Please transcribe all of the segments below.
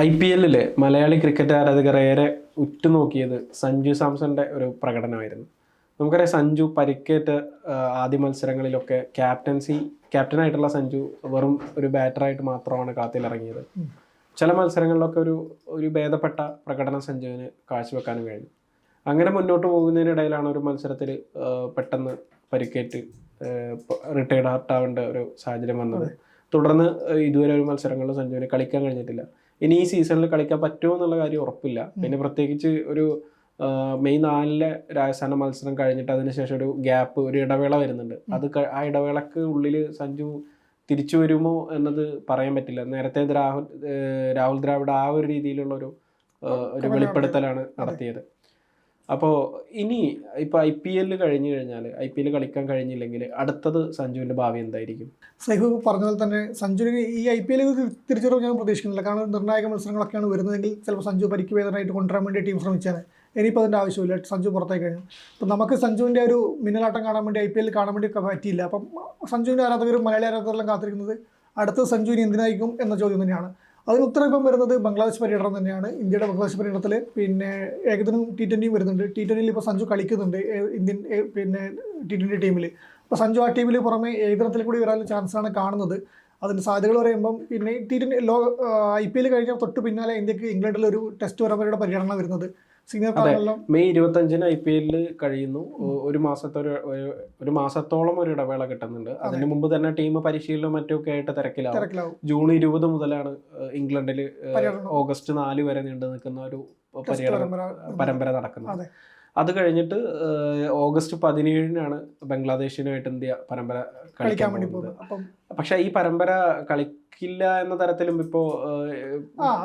IPL Malayali cricket ആരാധകർ ഏറെ ഉറ്റുനോക്കിയത് സഞ്ജു സാംസന്റെ ഒരു പ്രകടനമായിരുന്നു. നമുക്കറിയാം സഞ്ജു പരിക്കേറ്റ ആദ്യ മത്സരങ്ങളിലൊക്കെ ക്യാപ്റ്റനായിട്ടുള്ള സഞ്ജു വെറും ഒരു ബാറ്ററായിട്ട് മാത്രമാണ് കാത്തിലിറങ്ങിയത്. ചില മത്സരങ്ങളിലൊക്കെ ഒരു ഭേദപ്പെട്ട പ്രകടനം സഞ്ജുവിന് കാഴ്ചവെക്കാനും കഴിഞ്ഞു. അങ്ങനെ മുന്നോട്ട് പോകുന്നതിനിടയിലാണ് ഒരു മത്സരത്തിൽ പെട്ടെന്ന് പരിക്കേറ്റ് റിട്ടയർഡ് ആവേണ്ട ഒരു സാഹചര്യം വന്നത്. തുടർന്ന് ഇതുവരെ ഒരു മത്സരങ്ങളിൽ സഞ്ജുവിന് കളിക്കാൻ കഴിഞ്ഞിട്ടില്ല. ഇനി ഈ സീസണിൽ കളിക്കാൻ പറ്റുമോ എന്നുള്ള കാര്യം ഉറപ്പില്ല. പിന്നെ പ്രത്യേകിച്ച് ഒരു മെയ് 4 രാജസ്ഥാന മത്സരം കഴിഞ്ഞിട്ട് അതിനുശേഷം ഒരു ഇടവേള വരുന്നുണ്ട്. ആ ഇടവേളക്ക് ഉള്ളിൽ സഞ്ജു തിരിച്ചു വരുമോ എന്നത് പറയാൻ പറ്റില്ല. നേരത്തെ രാഹുൽ ദ്രാവിഡ് ആ ഒരു രീതിയിലുള്ള ഒരു വെളിപ്പെടുത്തലാണ് നടത്തിയത്. അപ്പോൾ ഇനി ഇപ്പോൾ IPL കഴിഞ്ഞു കഴിഞ്ഞാൽ IPL കളിക്കാൻ കഴിഞ്ഞില്ലെങ്കിൽ അടുത്തത് സഞ്ജുവിൻ്റെ ഭാവി എന്തായിരിക്കും? സൈഹു പറഞ്ഞ പോലെ തന്നെ സഞ്ജുവിന് ഈ IPL തിരിച്ചറിവ് ഞാൻ പ്രതീക്ഷിക്കുന്നില്ല. കാരണം നിർണായക മത്സരങ്ങളൊക്കെയാണ് വരുന്നതെങ്കിൽ ചിലപ്പോൾ സഞ്ജു പരിക്ക് വേദനയായിട്ട് കൊണ്ടുവരാൻ വേണ്ടി ടീം ശ്രമിച്ചാണ്. ഇനിയിപ്പോൾ അതിൻ്റെ ആവശ്യമില്ല, സഞ്ജു പുറത്തേക്ക് കഴിഞ്ഞു. അപ്പം നമുക്ക് സഞ്ജുവിൻ്റെ ഒരു മിന്നലാട്ടം കാണാൻ വേണ്ടി IPL കാണാൻ വേണ്ടി പറ്റിയില്ല. അപ്പം സഞ്ജുവിൻ്റെ ആരാധകരും മലയാളി ആരാധകരെല്ലാം കാത്തിരിക്കുന്നത് അടുത്ത സഞ്ജുവിന് എന്തിനായിരിക്കും എന്ന ചോദ്യം തന്നെയാണ്. അതിന് ഉത്തരം ഇപ്പം വരുന്നത് ബംഗ്ലാദേശ് പര്യടനം തന്നെയാണ്. ഇന്ത്യയുടെ ബംഗ്ലാദേശ് പര്യടനത്തിൽ പിന്നെ ഏകദിനം T20 വരുന്നുണ്ട്. T20 ഇപ്പോൾ സഞ്ജു കളിക്കുന്നുണ്ട് ഇന്ത്യൻ T20 ടീമിൽ. അപ്പോൾ സഞ്ജു ആ ടീമിൽ പുറമെ ഏകദിനത്തിൽ കൂടി വരാൻ ചാൻസാണ് കാണുന്നത്. അതിൻ്റെ സാധ്യതകൾ പറയുമ്പം പിന്നെ IPL കഴിഞ്ഞ തൊട്ട് പിന്നാലെ ഇന്ത്യക്ക് ഇംഗ്ലണ്ടിൽ ഒരു ടെസ്റ്റ് പരമ്പരയുടെ പര്യടനം വരുന്നത്. സീനിയർ താരങ്ങളെല്ലാം മെയ് 25 IPL കഴിയുന്നു. ഒരു മാസത്തോളം ഒരു ഇടവേള കിട്ടുന്നുണ്ട്. അതിന് മുമ്പ് തന്നെ ടീം പരിശീലനം മറ്റൊക്കെ ആയിട്ട് തിരക്കിലാവും. ജൂൺ 20 മുതലാണ് ഇംഗ്ലണ്ടിൽ ഓഗസ്റ്റ് 4 വരെ നീണ്ടു നിൽക്കുന്ന ഒരു പരമ്പര നടക്കുന്നത്. അത് കഴിഞ്ഞിട്ട് ഓഗസ്റ്റ് 17 ബംഗ്ലാദേശിനുമായിട്ട് ഇന്ത്യ പരമ്പര കളിക്കാൻ വേണ്ടി പോകുന്നത്. പക്ഷെ ഈ പരമ്പര കളിക്കില്ല എന്ന തരത്തിലും ഇപ്പോൾ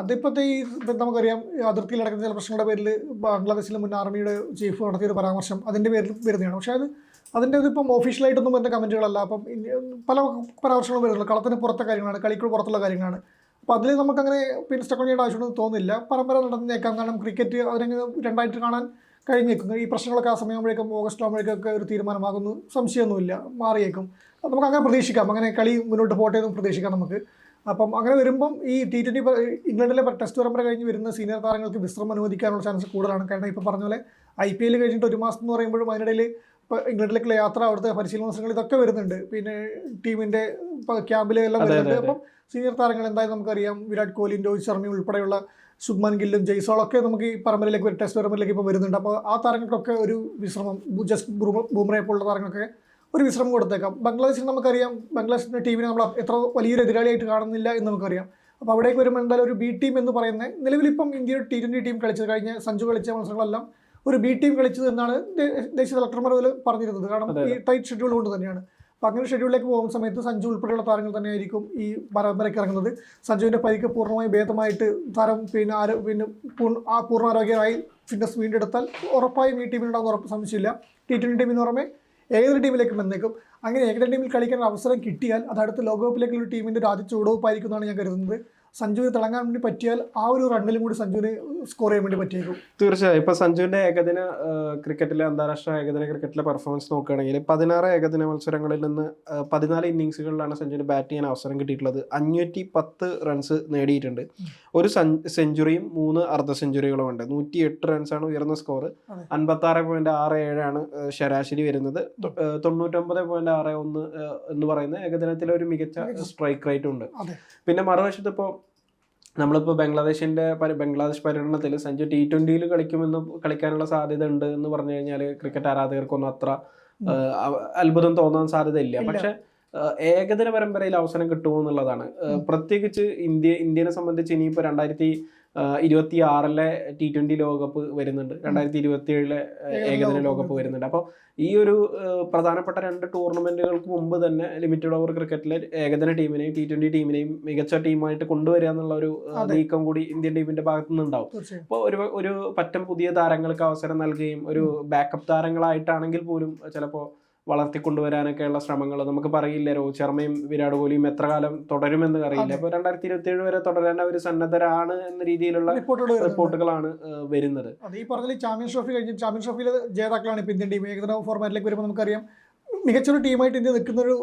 അതിപ്പോഴത്തെ ഈ നമുക്കറിയാം അതിർത്തിയിൽ നടക്കുന്ന ചില പ്രശ്നങ്ങളുടെ പേരിൽ ബംഗ്ലാദേശിലെ മുൻ ആർമിയുടെ ചീഫ് നടത്തിയൊരു പരാമർശം അതിൻ്റെ പേരിൽ വരുന്നതാണ്. പക്ഷേ അതിൻ്റെ ഇതിപ്പം ഒഫീഷ്യലായിട്ടൊന്നും വരുന്ന കമൻറ്റുകളല്ല. അപ്പം പല പരാമർശങ്ങളും വരുന്നുള്ളൂ. കളത്തിന് പുറത്തെ കാര്യങ്ങളാണ്, കളിക്കുള്ള പുറത്തുള്ള കാര്യങ്ങളാണ്. അപ്പോൾ അതിൽ നമുക്കങ്ങനെ പിന്നെ സ്റ്റക്ക് ചെയ്യേണ്ട ആവശ്യമൊന്നും തോന്നുന്നില്ല. പരമ്പര നടന്നേക്കാം. കാരണം ക്രിക്കറ്റ് അതിനെ രണ്ടായിട്ട് കാണാൻ കഴിഞ്ഞേക്കും. ഈ പ്രശ്നങ്ങളൊക്കെ ആ സമയമാകുമ്പോഴേക്കും ഓഗസ്റ്റ് ആകുമ്പോഴേക്കൊക്കെ ഒരു തീരുമാനമാകുന്നു, സംശയമൊന്നുമില്ല, മാറിയേക്കും. നമുക്ക് അങ്ങനെ പ്രതീക്ഷിക്കാം. അങ്ങനെ കളി മുന്നോട്ട് പോട്ടെ എന്നും പ്രതീക്ഷിക്കാം നമുക്ക്. അപ്പം അങ്ങനെ വരുമ്പം ഈ T20 ഇംഗ്ലണ്ടിലെ ടെസ്റ്റ് പരമ്പര കഴിഞ്ഞ് വരുന്ന സീനിയർ താരങ്ങൾക്ക് വിശ്രമം അനുവദിക്കാനുള്ള ചാൻസ് കൂടുതലാണ്. കാരണം ഇപ്പോൾ പറഞ്ഞ പോലെ IPL കഴിഞ്ഞിട്ട് ഒരു മാസം എന്ന് പറയുമ്പോഴും അതിനിടയിൽ ഇപ്പോൾ ഇംഗ്ലണ്ടിലേക്കുള്ള യാത്ര, അവിടുത്തെ പരിശീലന മത്സരങ്ങൾ ഇതൊക്കെ വരുന്നുണ്ട്. പിന്നെ ടീമിൻ്റെ ക്യാമ്പിലെല്ലാം വരുന്നുണ്ട്. അപ്പം സീനിയർ താരങ്ങൾ എന്തായാലും നമുക്കറിയാം, വിരാട് കോഹ്ലിയും രോഹിത് ശർമ്മയും ഉൾപ്പെടെയുള്ള ശുഭ്മാൻ ഗില്ലും ജയ്സ്വാളൊക്കെ നമുക്ക് ഈ പരമ്പരയിലേക്ക് ടെസ്റ്റ് പരമ്പരയിലേക്ക് ഇപ്പോൾ വരുന്നുണ്ട്. അപ്പോൾ ആ താരങ്ങൾക്കൊക്കെ ഒരു വിശ്രമം, ബുംറയെ പോലുള്ള താരങ്ങൾക്കൊക്കെ ഒരു വിശ്രമം കൊടുത്തേക്കാം. ബംഗ്ലാദേശിൽ നമുക്കറിയാം, ബംഗ്ലാദേശിൻ്റെ ടീമിനെ നമ്മൾ എത്ര വലിയൊരു എതിരാളിയായിട്ട് കാണുന്നില്ല എന്ന് നമുക്കറിയാം. അപ്പോൾ അവിടേക്ക് വരുമ്പോൾ എന്തായാലും ഒരു B ടീം എന്ന് പറയുന്നത് നിലവിലിപ്പം ഇന്ത്യയുടെ T20 ടീം കളിച്ചത്, കഴിഞ്ഞ സഞ്ജു കളിച്ച മത്സരങ്ങളെല്ലാം ഒരു B ടീം കളിച്ചത് എന്നാണ് ദേശീയ സെലക്ടർമാർ അതിൽ പറഞ്ഞിരുന്നത്. കാരണം ഈ ടൈറ്റ് ഷെഡ്യൂൾ കൊണ്ട് തന്നെയാണ്. അപ്പോൾ അങ്ങനെ ഷെഡ്യൂളിലേക്ക് പോകുന്ന സമയത്ത് സഞ്ജു ഉൾപ്പെടെയുള്ള താരങ്ങൾ തന്നെയായിരിക്കും ഈ പരമ്പരയ്ക്ക് ഇറങ്ങുന്നത്. സഞ്ജുവിൻ്റെ പരിക്ക് പൂർണ്ണമായി ഭേദമായിട്ട് താരം പൂർണ്ണ ആരോഗ്യമായി ഫിറ്റ്നസ് വീണ്ടെടുത്താൽ ഉറപ്പായും ഈ ടീമിനുണ്ടാകുന്ന സംശയമില്ല. T20 ടീമിന് പുറമെ ഏതൊരു ടീമിലേക്ക് വന്നേക്കും. അങ്ങനെ ഏകദിന ടീമിൽ കളിക്കാൻ അവസരം കിട്ടിയാൽ അത് അടുത്ത ലോകകപ്പിലേക്കുള്ള ടീമിൻ്റെ ഒരു ആദ്യ ചുവടുവെപ്പായിരിക്കും എന്നാണ് ഞാൻ കരുതുന്നത്. സഞ്ജുവിന് തിളങ്ങാൻ വേണ്ടി പറ്റിയാൽ ആ ഒരു റണ്ണിലും കൂടി സഞ്ജുവിന് സ്കോർ ചെയ്യാൻ വേണ്ടി പറ്റിയേക്കും. തീർച്ചയായും. ഇപ്പോൾ സഞ്ജുവിൻ്റെ ഏകദിന ക്രിക്കറ്റിലെ അന്താരാഷ്ട്ര ഏകദിന ക്രിക്കറ്റിലെ പെർഫോമൻസ് നോക്കുകയാണെങ്കിൽ 16 ഏകദിന മത്സരങ്ങളിൽ നിന്ന് 14 ഇന്നിങ്സുകളിലാണ് സഞ്ജുവിന് ബാറ്റ് ചെയ്യാൻ അവസരം കിട്ടിയിട്ടുള്ളത്. 510 റൺസ് നേടിയിട്ടുണ്ട്. ഒരു സെഞ്ചുറിയും 3 അർദ്ധ സെഞ്ചുറികളും ഉണ്ട്. 108 റൺസാണ് ഉയർന്ന സ്കോർ. 56.67 ശരാശരി വരുന്നത്. 99.61 എന്ന് പറയുന്ന ഏകദിനത്തിലെ ഒരു മികച്ച സ്ട്രൈക്ക് റേറ്റും ഉണ്ട്. പിന്നെ മറുവശത്ത് ഇപ്പോൾ നമ്മളിപ്പോൾ ബംഗ്ലാദേശ് പര്യടനത്തിൽ സഞ്ജു T20 കളിക്കാനുള്ള സാധ്യത ഉണ്ട് എന്ന് പറഞ്ഞു കഴിഞ്ഞാൽ ക്രിക്കറ്റ് ആരാധകർക്കൊന്നും അത്ര അത്ഭുതം തോന്നാൻ സാധ്യതയില്ല. പക്ഷെ ഏകദിന പരമ്പരയിൽ അവസരം കിട്ടുമോ എന്നുള്ളതാണ്. പ്രത്യേകിച്ച് ഇന്ത്യനെ സംബന്ധിച്ച് ഇനിയിപ്പോൾ 2026 T20 ലോകകപ്പ് വരുന്നുണ്ട്, 2027 ഏകദിന ലോകകപ്പ് വരുന്നുണ്ട്. അപ്പോൾ ഈ ഒരു പ്രധാനപ്പെട്ട 2 ടൂർണമെന്റുകൾക്ക് മുമ്പ് തന്നെ ലിമിറ്റഡ് ഓവർ ക്രിക്കറ്റിലെ ഏകദിന ടീമിനെയും T20 ടീമിനെയും മികച്ച ടീമായിട്ട് കൊണ്ടുവരിക എന്നുള്ള ഒരു നീക്കം കൂടി ഇന്ത്യൻ ടീമിന്റെ ഭാഗത്തു നിന്നുണ്ടാവും. അപ്പോൾ ഒരു പറ്റം പുതിയ താരങ്ങൾക്ക് അവസരം നൽകുകയും ഒരു ബാക്കപ്പ് താരങ്ങളായിട്ടാണെങ്കിൽ പോലും ചിലപ്പോൾ വളർത്തിക്കൊണ്ടുവരാനൊക്കെയുള്ള ശ്രമങ്ങൾ നമുക്ക് പറയില്ല. രോഹിത് ശർമ്മയും വിരാട് കോഹ്ലിയും എത്ര കാലം തുടരുമെന്ന് അറിയില്ല. അപ്പോൾ 2027 വരെ തുടരാൻ അവർ സന്നദ്ധരാണ് എന്ന രീതിയിലുള്ള റിപ്പോർട്ടുകളാണ് വരുന്നത്. ഈ പറഞ്ഞ ചാമ്പ്യൻസ് ട്രോഫി കഴിഞ്ഞ് ചാമ്പ്യൻസ് ട്രോഫിയിലെ ജേതാക്കളാണ് ഇപ്പോൾ ഇന്ത്യൻ ടീം. ഏകദിന ഫോർമാറ്റിലേക്ക് വരുമ്പോൾ നമുക്കറിയാം മികച്ചൊരു ടീമായിട്ട് ഇന്ത്യ നിൽക്കുന്നൊരു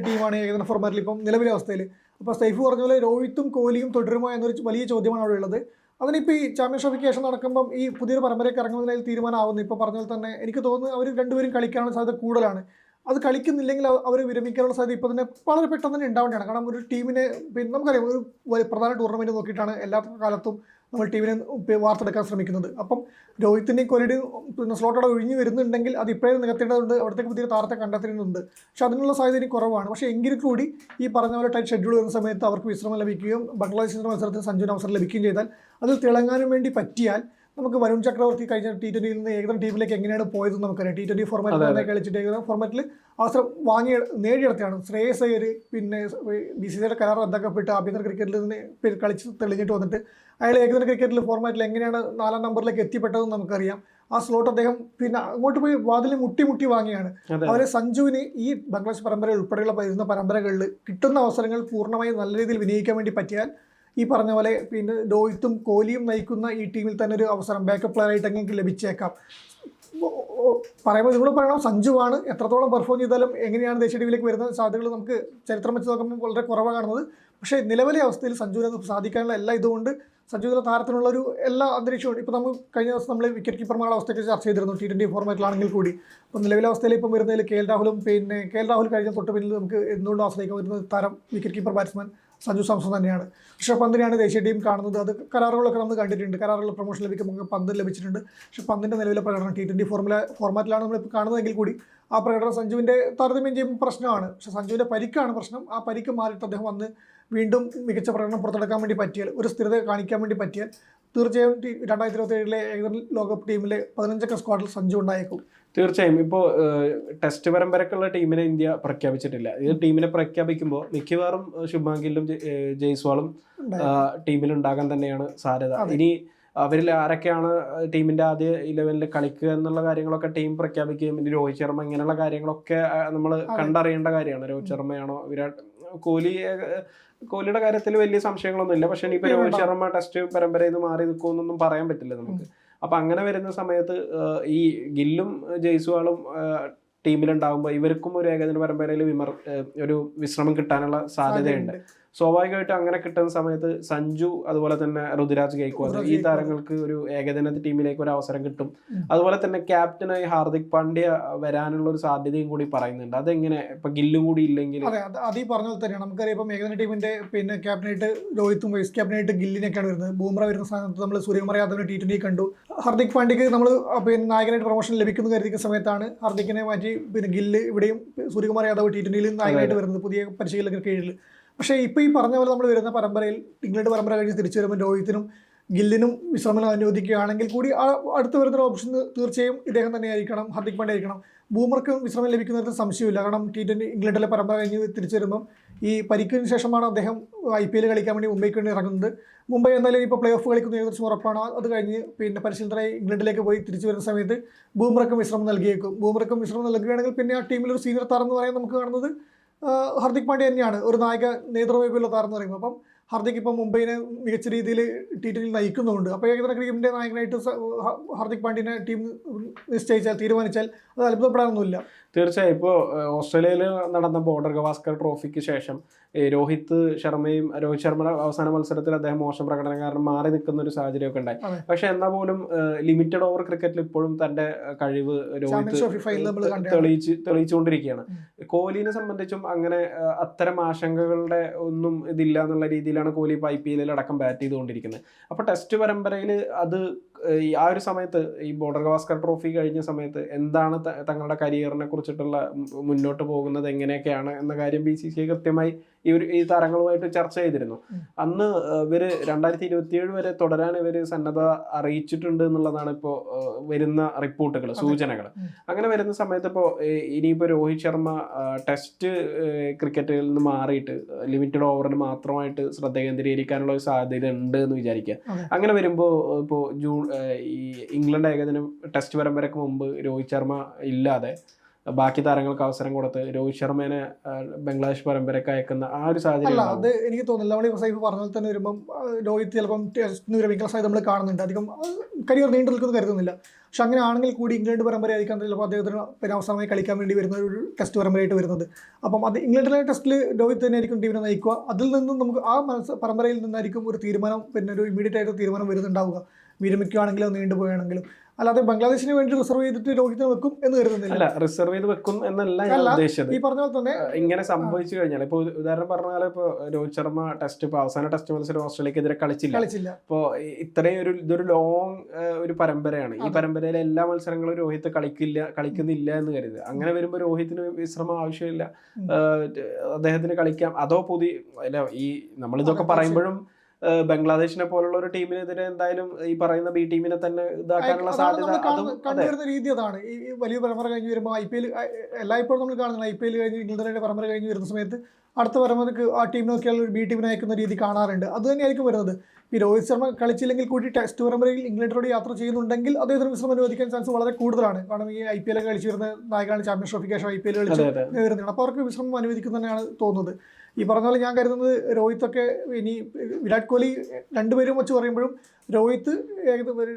ടീമാണ് ഏകദിന ഫോർമാറ്റിൽ ഇപ്പം നിലവിലെ അവസ്ഥയിൽ. അപ്പോൾ സൈഫ് പറഞ്ഞ പോലെ രോഹിത്തും കോഹ്ലിയും തുടരുമോ എന്നൊരു വലിയ ചോദ്യമാണ് അവിടെ ഉള്ളത്. അതിനിപ്പോൾ ഈ ചാമ്പ്യൻസ് ട്രോഫിക്ക് ശേഷം നടക്കുമ്പം ഈ പുതിയൊരു പരമ്പരയ്ക്ക് ഇറങ്ങുന്നതിൽ തീരുമാനമാവുന്നു. ഇപ്പോൾ പറഞ്ഞ പോലെ തന്നെ എനിക്ക് തോന്നുന്നു അവർ രണ്ടുപേരും കളിക്കാനുള്ള സാധ്യത കൂടുതലാണ്. അത് കളിക്കുന്നില്ലെങ്കിൽ അവർ വിരമിക്കാനുള്ള സാധ്യത ഇപ്പോൾ തന്നെ വളരെ പെട്ടെന്ന് തന്നെ ഉണ്ടാവേണ്ടതാണ്. കാരണം ഒരു ടീമിനെ പിന്നെ നമുക്കറിയാം ഒരു പ്രധാന ടൂർണമെൻറ്റ് നോക്കിയിട്ടാണ് എല്ലാ കാലത്തും നമ്മൾ ടീമിനെ വാർത്തെടുക്കാൻ ശ്രമിക്കുന്നത്. അപ്പം രോഹിത്തിൻ്റെയും കോഹ്ലിയുടെയും പിന്നെ സ്ലോട്ടോടെ ഒഴിഞ്ഞു വരുന്നുണ്ടെങ്കിൽ അത് ഇപ്പോഴേ നികത്തേണ്ടതുണ്ട്. അവിടത്തേക്ക് പുതിയ താരത്തെ കണ്ടെത്തേണ്ടതുണ്ട്. പക്ഷെ അതിനുള്ള സാധ്യത ഇനി കുറവാണ്. പക്ഷേ എങ്കിൽ കൂടി ഈ പറഞ്ഞ പോലെ ടൈറ്റ് ഷെഡ്യൂൾ വരുന്ന സമയത്ത് അവർക്ക് വിശ്രമം ലഭിക്കുകയും ബംഗ്ലാദേശിൻ്റെ മത്സരത്തിന് സഞ്ജുവിന് അവസരം ലഭിക്കുകയും ചെയ്താൽ അതിൽ തിളങ്ങാനും വേണ്ടി പറ്റിയാൽ നമുക്ക് വരുൺ ചക്രവർത്തി കഴിഞ്ഞ T20 നിന്ന് ഏകദിന ടീമിലേക്ക് എങ്ങനെയാണ് പോയതെന്ന് നമുക്കറിയാം. T20 ഫോർമാറ്റിൽ കളിച്ചിട്ട് ഏകദിന ഫോർമാറ്റിൽ അവസരം നേടിയെടുത്തതാണ്. ശ്രേയസ് അയ്യർ പിന്നെ BCCIയുടെ കരാർ റദ്ദാക്കപ്പെട്ട് ആഭ്യന്തര ക്രിക്കറ്റിൽ നിന്ന് കളിച്ച് തെളിഞ്ഞിട്ട് വന്നിട്ട് അയാൾ ഏകദിന ക്രിക്കറ്റിൽ ഫോർമാറ്റിൽ എങ്ങനെയാണ് 4ാം നമ്പറിലേക്ക് എത്തിപ്പെട്ടതെന്ന് നമുക്കറിയാം. ആ സ്ലോട്ട് അദ്ദേഹം പിന്നെ അങ്ങോട്ട് പോയി വാതിൽ മുട്ടി വാങ്ങിയാണ്. അവരെ സഞ്ജുവിന് ഈ ബംഗ്ലാദേശ് പരമ്പര ഉൾപ്പെടെയുള്ള വരുന്ന പരമ്പരകളിൽ കിട്ടുന്ന അവസരങ്ങൾ പൂർണ്ണമായി നല്ല രീതിയിൽ വിനിയോഗിക്കാൻ വേണ്ടി പറ്റിയാൽ ഈ പറഞ്ഞ പോലെ പിന്നെ രോഹിത്തും കോഹ്ലിയും നയിക്കുന്ന ഈ ടീമിൽ തന്നെ ഒരു അവസരം ബാക്കപ്പ് പ്ലെയർ ആയിട്ട് എങ്ങനെ ലഭിച്ചേക്കാം. പറയുമ്പോൾ നിങ്ങൾ പറയണം സഞ്ജുവാണ് എത്രത്തോളം പെർഫോം ചെയ്താലും എങ്ങനെയാണ് ദേശീയ ടീമിലേക്ക് വരുന്ന സാധ്യതകൾ നമുക്ക് ചരിത്രം വെച്ച് നോക്കുമ്പോൾ വളരെ കുറവാണ് കാണുന്നത്. പക്ഷേ നിലവിലെ അവസ്ഥയിൽ സഞ്ജുവിനെ സാധിക്കാനുള്ള എല്ലാ ഇതുകൊണ്ട് സഞ്ജുവിൻ്റെ താരത്തിനുള്ള ഒരു എല്ലാ അന്തരീക്ഷവും ഇപ്പോൾ നമ്മൾ കഴിഞ്ഞ ദിവസം നമ്മൾ വിക്കറ്റ് കീപ്പർമാരുടെ അവസ്ഥയൊക്കെ ചർച്ച ചെയ്തിരുന്നു T20 ഫോർമാറ്റിലാണെങ്കിൽ കൂടി. അപ്പോൾ നിലവിലെ അവസ്ഥയിൽ ഇപ്പം വരുന്നതിൽ KL രാഹുലും പിന്നെ KL രാഹുൽ കഴിഞ്ഞ തൊട്ട് പിന്നിൽ നമുക്ക് എന്തുകൊണ്ടും ആശ്രയിക്കാൻ വരുന്ന താരം wicket keeper batsman Sanju Samson തന്നെയാണ്. ഋഷഭ് പന്തിനെയാണ് ദേശീയ ടീം കാണുന്നത്. അത് കരാറുകളൊക്കെ നമ്മൾ കണ്ടിട്ടുണ്ട്. കരാറുകൾ പ്രൊമോഷൻ ലഭിക്കുമ്പോൾ പന്ത് ലഭിച്ചിട്ടുണ്ട്. പക്ഷേ പന്തിൻ്റെ നിലവിലെ പ്രകടനം T20 ഫോർമാറ്റിലാണ് നമ്മളിപ്പോൾ കാണുന്നതെങ്കിൽ കൂടി ആ പ്രകടനം സഞ്ജുവിൻ്റെ താരതമ്യം ചെയ്യുമ്പോൾ പ്രശ്നമാണ്. പക്ഷേ സഞ്ജുവിൻ്റെ പരിക്കാണ് പ്രശ്നം. ആ പരിക്ക് മാറിയിട്ട് അദ്ദേഹം വന്ന് വീണ്ടും മികച്ച പ്രകടനം പുറത്തെടുക്കാൻ വേണ്ടി പറ്റിയാൽ, ഒരു സ്ഥിരത കാണിക്കാൻ വേണ്ടി പറ്റിയാൽ തീർച്ചയായും 2027 ഏകദിന ലോകകപ്പ് ടീമിലെ 15 സ്ക്വാഡിൽ സഞ്ജു ഉണ്ടായേക്കും. തീർച്ചയായും. ഇപ്പോൾ ടെസ്റ്റ് പരമ്പരക്കുള്ള ടീമിനെ ഇന്ത്യ പ്രഖ്യാപിച്ചിട്ടില്ല. ഇത് ടീമിനെ പ്രഖ്യാപിക്കുമ്പോൾ മിക്കവാറും ശുഭ്മാൻ ഗില്ലും ജയ്സ്വാളും ടീമിലുണ്ടാകാൻ തന്നെയാണ് സാധ്യത. ഇനി അവരിൽ ആരൊക്കെയാണ് ടീമിൻ്റെ ആദ്യ 11 കളിക്കുക എന്നുള്ള കാര്യങ്ങളൊക്കെ ടീം പ്രഖ്യാപിക്കുകയും ഇനി രോഹിത് ശർമ്മ ഇങ്ങനെയുള്ള കാര്യങ്ങളൊക്കെ നമ്മൾ കണ്ടറിയേണ്ട കാര്യമാണ്. രോഹിത് ശർമ്മയാണോ കോഹ്ലിയുടെ കാര്യത്തിൽ വലിയ സംശയങ്ങളൊന്നുമില്ല. പക്ഷേ ഇനിയിപ്പോൾ രോഹിത് ശർമ്മ ടെസ്റ്റ് പരമ്പരയിൽ നിന്ന് മാറി നിൽക്കുമെന്നൊന്നും പറയാൻ പറ്റില്ല നമുക്ക്. അപ്പം അങ്ങനെ വരുന്ന സമയത്ത് ഈ ഗില്ലും ജയ്സ്വാളും ടീമിലുണ്ടാകുമ്പോൾ ഇവർക്കും ഒരു ഏകദിന പരമ്പരയിൽ ഒരു വിശ്രമം കിട്ടാനുള്ള സാധ്യതയുണ്ട്. സ്വാഭാവികമായിട്ടും അങ്ങനെ കിട്ടുന്ന സമയത്ത് സഞ്ജു അതുപോലെ തന്നെ ഋതുരാജ് ഗെയ്ക്വാദ് ഈ താരങ്ങൾക്ക് ഒരു ഏകദിന ടീമിലേക്ക് ഒരു അവസരം കിട്ടും. അതുപോലെ തന്നെ ക്യാപ്റ്റനായി ഹാർദിക് പാണ്ഡ്യ വരാനുള്ള ഒരു സാധ്യതയും കൂടി പറയുന്നുണ്ട്. അതെങ്ങനെ ഇപ്പൊ ഗില്ലും കൂടി ഇല്ലെങ്കിൽ? അതെ, അത് ഈ പറഞ്ഞ പോലെ തന്നെയാണ്. നമുക്കറിയാം ഇപ്പം ഏകദിന ടീമിന്റെ പിന്നെ ക്യാപ്റ്റനായിട്ട് രോഹിത്തും വൈസ് ക്യാപ്റ്റനായിട്ട് ഗില്ലിനൊക്കെയാണ് വരുന്നത്. ബൂംറ വരുന്ന സ്ഥാനത്ത് നമ്മൾ സൂര്യകുമാർ യാദവിനെ T20 കണ്ടു. ഹാർദിക് പാണ്ഡ്യക്ക് നമ്മൾ പിന്നെ നായകനായിട്ട് പ്രൊമോഷൻ ലഭിക്കുന്ന കരുതിക്കുന്ന സമയത്താണ് ഹാർദിക്കിനെ മാറ്റി പിന്നെ ഗില്ല് ഇവിടെയും സൂര്യകുമാർ യാദവ് T20 നായകനായിട്ട് വരുന്നത് പുതിയ പരിശീലകർക്ക് കീഴിൽ. പക്ഷേ ഇപ്പോൾ ഈ പറഞ്ഞ പോലെ നമ്മൾ വരുന്ന പരമ്പരയിൽ ഇംഗ്ലണ്ട് പരമ്പര കഴിഞ്ഞ് തിരിച്ചു വരുമ്പോൾ രോഹിത്തിനും ഗില്ലിനും വിശ്രമം അനുവദിക്കുകയാണെങ്കിൽ കൂടി അടുത്ത് വരുന്ന ഓപ്ഷൻ തീർച്ചയായും ഇദ്ദേഹം തന്നെയായിരിക്കണം, ഹാർദിക് പാണ്ഡ്യ ആയിരിക്കണം. ബൂമർക്കും വിശ്രമം ലഭിക്കുന്നതിന് സംശയമില്ല. കാരണം T20 ഇംഗ്ലണ്ടിലെ പരമ്പര കഴിഞ്ഞ് തിരിച്ചു വരുമ്പം ഈ പരിക്കിന് ശേഷമാണ് അദ്ദേഹം IPL കളിക്കാൻ വേണ്ടി മുംബൈക്ക് വേണ്ടി ഇറങ്ങുന്നത്. മുംബൈ എന്തായാലും ഇപ്പോൾ പ്ലേ ഓഫ് കളിക്കുന്ന ഏകദേശം ഉറപ്പാണ്. അത് കഴിഞ്ഞ് പിന്നെ പരിശീലനത്തിനായി ഇംഗ്ലണ്ടിലേക്ക് പോയി തിരിച്ചു വരുന്ന സമയത്ത് ബൂമർക്കും വിശ്രമം നൽകിയേക്കും. ബൂമർക്കും വിശ്രമം നൽകുകയാണെങ്കിൽ പിന്നെ ആ ടീമിലൊരു സീനിയർ താരം എന്ന് പറയാൻ നമുക്ക് കാണുന്നത് ഹാർദിക് പാണ്ഡ്യ തന്നെയാണ്, ഒരു നായക നേതൃത്വമുള്ള താരം എന്ന് പറയുമ്പോൾ. അപ്പം ഹാർദിക് ഇപ്പം മുംബൈനെ മികച്ച രീതിയിൽ T20 നയിക്കുന്നുണ്ട്. അപ്പോൾ ഏകദിന ക്രിക്കറ്റിൻ്റെ നായകനായിട്ട് ഹാർദിക് പാണ്ഡ്യനെ ടീം തീരുമാനിച്ചാൽ അത് അത്ഭുതപ്പെടാനൊന്നുമില്ല. തീർച്ചയായും. ഇപ്പോൾ ഓസ്ട്രേലിയയിൽ നടന്ന ബോർഡർ ഗവാസ്കർ ട്രോഫിക്ക് ശേഷം രോഹിത് ശർമ്മയുടെ അവസാന മത്സരത്തിൽ അദ്ദേഹം മോശം പ്രകടനം കാരണം മാറി നിൽക്കുന്ന ഒരു സാഹചര്യമൊക്കെ ഉണ്ടായി. പക്ഷെ എന്നാൽ പോലും ലിമിറ്റഡ് ഓവർ ക്രിക്കറ്റിൽ ഇപ്പോഴും തന്റെ കഴിവ് രോഹിത് തെളിയിച്ചുകൊണ്ടിരിക്കുകയാണ്. കോഹ്ലിനെ സംബന്ധിച്ചും അങ്ങനെ അത്തരം ആശങ്കകളുടെ ഒന്നും ഇതില്ല എന്നുള്ള രീതിയിലാണ് കോഹ്ലി ഇപ്പോൾ IPL അടക്കം ബാറ്റ് ചെയ്തുകൊണ്ടിരിക്കുന്നത്. അപ്പോൾ ടെസ്റ്റ് പരമ്പരയിൽ അത് ആ ഒരു സമയത്ത് ഈ ബോർഡർ ഗവാസ്കർ ട്രോഫി കഴിഞ്ഞ സമയത്ത് എന്താണ് തങ്ങളുടെ കരിയറിനെ കുറിച്ചിട്ടുള്ള മുന്നോട്ട് പോകുന്നത് എങ്ങനെയൊക്കെയാണ് എന്ന കാര്യം BCCI കൃത്യമായി ഈ താരങ്ങളുമായിട്ട് ചർച്ച ചെയ്തിരുന്നു. അന്ന് ഇവര് 2027 വരെ തുടരാൻ ഇവര് സന്നദ്ധ അറിയിച്ചിട്ടുണ്ട് എന്നുള്ളതാണ് ഇപ്പോൾ വരുന്ന റിപ്പോർട്ടുകൾ, സൂചനകൾ. അങ്ങനെ വരുന്ന സമയത്ത് ഇപ്പോൾ ഇനിയിപ്പോൾ രോഹിത് ശർമ്മ ടെസ്റ്റ് ക്രിക്കറ്റിൽ നിന്ന് മാറിയിട്ട് ലിമിറ്റഡ് ഓവറിൽ മാത്രമായിട്ട് ശ്രദ്ധ കേന്ദ്രീകരിക്കാനുള്ള ഒരു സാധ്യത ഉണ്ട് എന്ന് വിചാരിക്കുക. അങ്ങനെ വരുമ്പോൾ ഇപ്പോൾ ഈ ഇംഗ്ലണ്ട് ഏകദിനം ടെസ്റ്റ് പരമ്പരക്ക് മുമ്പ് രോഹിത് ശർമ്മ ഇല്ലാതെ ബാക്കി താരങ്ങൾക്ക് അവസരം കൊടുത്ത് രോഹിത് ശർമ്മേനെ ബംഗ്ലാദേശ് പരമ്പരയ്ക്ക് അയക്കുന്ന ആ ഒരു സാഹചര്യം അല്ല, ഉണ്ടാവും. അത് എനിക്ക് തോന്നുന്നില്ല. നമ്മൾ ഇപ്പോൾ സൈഫ് പറഞ്ഞ പോലെ തന്നെ വരുമ്പം രോഹിത് ചിലപ്പം ടെസ്റ്റിന് വിരമിക്കുന്ന സാധ്യത നമ്മൾ കാണുന്നുണ്ട്. അധികം കരിയർ നീണ്ടു നിൽക്കുന്നു കരുതുന്നില്ല. പക്ഷെ അങ്ങനെ ആണെങ്കിൽ കൂടി ഇംഗ്ലണ്ട് പരമ്പരയായിരിക്കാം ചിലപ്പോൾ അദ്ദേഹത്തിന് പിന്നെ അവസാനമായി കളിക്കാൻ വേണ്ടി വരുന്ന ഒരു ടെസ്റ്റ് പരമ്പരയായിട്ട് വരുന്നത്. അപ്പം അത് ഇംഗ്ലണ്ടിലെ ടെസ്റ്റിൽ രോഹിത് തന്നെയായിരിക്കും ടീമിനെ നയിക്കുക. അതിൽ നിന്നും നമുക്ക് ആ പരമ്പരയിൽ നിന്നായിരിക്കും ഒരു തീരുമാനം, പിന്നെ ഒരു ഇമ്മീഡിയറ്റ് ആയിട്ട് തീരുമാനം വരുന്നുണ്ടാവുക, വിരമിക്കുകയാണെങ്കിലും നീണ്ടുപോയാണെങ്കിലും. അല്ലാതെ ബംഗ്ലാദേശിന് വേണ്ടി റിസർവ് ചെയ്തിട്ട് രോഹിത്തിനെ വെക്കും എന്ന് കരുതുന്നില്ല. അല്ല, റിസർവ് ചെയ്ത് വെക്കും എന്നല്ല ഞാൻ ഉദ്ദേശിച്ചത്. ഈ പറഞ്ഞ പോലെ തന്നെ ഇങ്ങനെ സംഭവിച്ചു കഴിഞ്ഞാൽ ഇപ്പോൾ ഉദാഹരണം പറഞ്ഞാൽ ഇപ്പോൾ രോഹിത് ശർമ്മ ഇപ്പോൾ അവസാന ടെസ്റ്റ് മത്സരം ഓസ്ട്രേലിയക്കെതിരെ കളിച്ചില്ല. അപ്പോൾ ഇത്രയും ഇതൊരു ലോങ് ഒരു പരമ്പരയാണ്. ഈ പരമ്പരയിലെ എല്ലാ മത്സരങ്ങളും രോഹിത് കളിക്കുന്നില്ല എന്ന് കരുതുക. അങ്ങനെ വരുമ്പോൾ രോഹിത്തിന് വിശ്രമം ആവശ്യമില്ല, അദ്ദേഹത്തിന് കളിക്കാം. അതോ ഈ നമ്മളിതൊക്കെ പറയുമ്പോഴും ബംഗ്ലാദേശിനെ പോലുള്ള ഒരു ടീമിനെതിരെ എന്തായാലും ഈ പറയുന്ന ബി ടീമിനെ തന്നെ ഇതാക്കാനുള്ള സാധ്യത കണ്ടുവരുന്ന രീതി അതാണ്. ഈ വലിയ പരമ്പര കഴിഞ്ഞ് വരുമ്പോൾ IPL എല്ലായ്പ്പോഴും നമ്മൾ കാണുന്നത് IPL കഴിഞ്ഞ് ഇംഗ്ലണ്ടിന്റെ പരമ്പര കഴിഞ്ഞ് വരുന്ന സമയത്ത് അടുത്ത പരമ്പരക്ക് ആ ടീം നോക്കിയാൽ ഒരു ബി ടീമിനെ അയക്കുന്ന രീതി കാണാറുണ്ട്. അത് തന്നെയായിരിക്കും വരുന്നത്. ഈ രോഹിത് ശർമ്മ കളിച്ചില്ലെങ്കിൽ കൂടി ടെസ്റ്റ് പരമ്പരയിൽ ഇംഗ്ലണ്ടിനോട് യാത്ര ചെയ്യുന്നുണ്ടെങ്കിൽ അദ്ദേഹത്തിന് വിശ്രമം അനുവദിക്കാൻ ചാൻസ് വളരെ കൂടുതലാണ്. കാരണം ഈ IPL കളിച്ച് വരുന്ന നായകനാണ്, ചാമ്പ്യൻസ് ട്രോഫിക്ക് ശേഷം IPL കളിച്ച് വരുന്നതാണ്. അപ്പോൾ അവർക്ക് വിശ്രമം അനുവദിക്കുന്നതന്നെയാണ് തോന്നുന്നത്. ഈ പറഞ്ഞ പോലെ ഞാൻ കരുതുന്നത് രോഹിത്തൊക്കെ ഇനി വിരാട് കോഹ്ലി രണ്ടുപേരും വെച്ച് പറയുമ്പോഴും രോഹിത്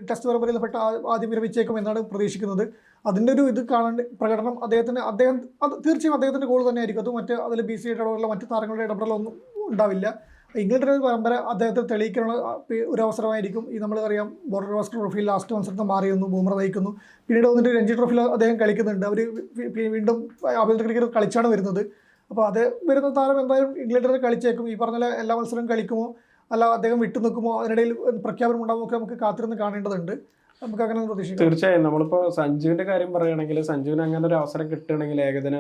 ടെസ്റ്റ് പരമ്പരയിൽ പെട്ട ആദ്യം വിരമിച്ചേക്കും എന്നാണ് പ്രതീക്ഷിക്കുന്നത്. അതിൻ്റെ ഒരു ഇത് കാണേണ്ട പ്രകടനം അദ്ദേഹം അത് തീർച്ചയായും അദ്ദേഹത്തിൻ്റെ ഗോൾ തന്നെയായിരിക്കും. അത് അതിൽ BC ഇടപെടലോ മറ്റ് താരങ്ങളുടെ ഇടപെടലോ ഒന്നും ഉണ്ടാവില്ല. ഇംഗ്ലണ്ടിൻ്റെ പരമ്പര അദ്ദേഹത്തെ തെളിയിക്കാനുള്ള ഒരു അവസരമായിരിക്കും. ഈ നമ്മളറിയാം ബോർഡർ ഗവാസ്കർ ട്രോഫിയിൽ ലാസ്റ്റ് മത്സരത്തിൽ മാറി വന്നു, ബൂമറ നയിക്കുന്നു. പിന്നീട് വന്നിട്ട് രഞ്ജി ട്രോഫിയിൽ അദ്ദേഹം കളിക്കുന്നുണ്ട്. അവർ വീണ്ടും ആഭ്യന്തര ക്രിക്കറ്റ് കളിച്ചാണ് വരുന്നത്. അപ്പോൾ അത് വരുന്ന താരം എന്തായാലും ഇംഗ്ലണ്ടിൽ കളിച്ചേക്കും. ഈ പറഞ്ഞ എല്ലാ മത്സരവും കളിക്കുമോ അല്ല അദ്ദേഹം വിട്ടു നിൽക്കുമോ, അതിനിടയിൽ പ്രഖ്യാപനം ഉണ്ടാകുമോ നമുക്ക് കാത്തിരുന്ന് കാണേണ്ടതുണ്ട്. നമുക്ക് അങ്ങനെ പ്രതീക്ഷിക്കാം. തീർച്ചയായും. നമ്മളിപ്പോൾ സഞ്ജുവിൻ്റെ കാര്യം പറയുകയാണെങ്കിൽ സഞ്ജുവിന് അങ്ങനെ ഒരു അവസരം കിട്ടുകയാണെങ്കിൽ, ഏകദിന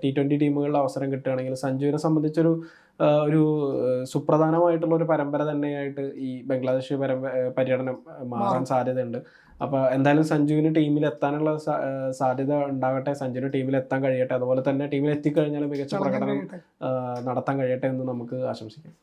T20 ടീമുകളിൽ അവസരം കിട്ടുകയാണെങ്കിൽ സഞ്ജുവിനെ സംബന്ധിച്ചൊരു സുപ്രധാനമായിട്ടുള്ള ഒരു പരമ്പര തന്നെയായിട്ട് ഈ ബംഗ്ലാദേശ് പര്യടനം മാറാൻ സാധ്യതയുണ്ട്. അപ്പോൾ എന്തായാലും സഞ്ജുവിന് ടീമിൽ എത്താനുള്ള സാധ്യത ഉണ്ടാകട്ടെ, സഞ്ജുവിന് ടീമിൽ എത്താൻ കഴിയട്ടെ. അതുപോലെ തന്നെ ടീമിൽ എത്തിക്കഴിഞ്ഞാൽ മികച്ച പ്രകടനം നടത്താൻ കഴിയട്ടെ എന്ന് നമുക്ക് ആശംസിക്കാം.